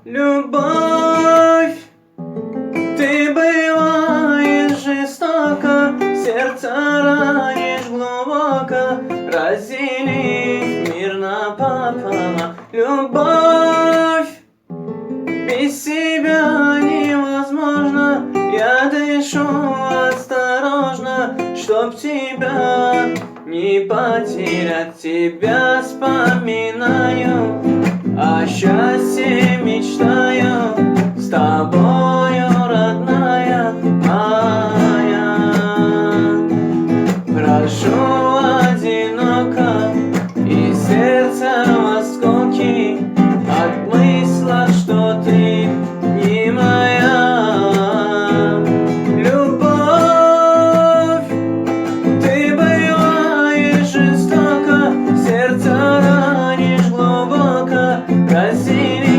Любовь, ты бываешь жестоко, сердце ранишь глубоко, разделив мир напополам. Любовь, без тебя невозможно, я дышу осторожно, чтоб тебя не потерять. Тебя вспоминаю, о счастье мечтаю, с тобою, родная моя. Прошу одиноко, и сердце в осколки от мысли, что ты не моя. Любовь, ты бываешь жестоко, сердце ранишь глубоко, разделив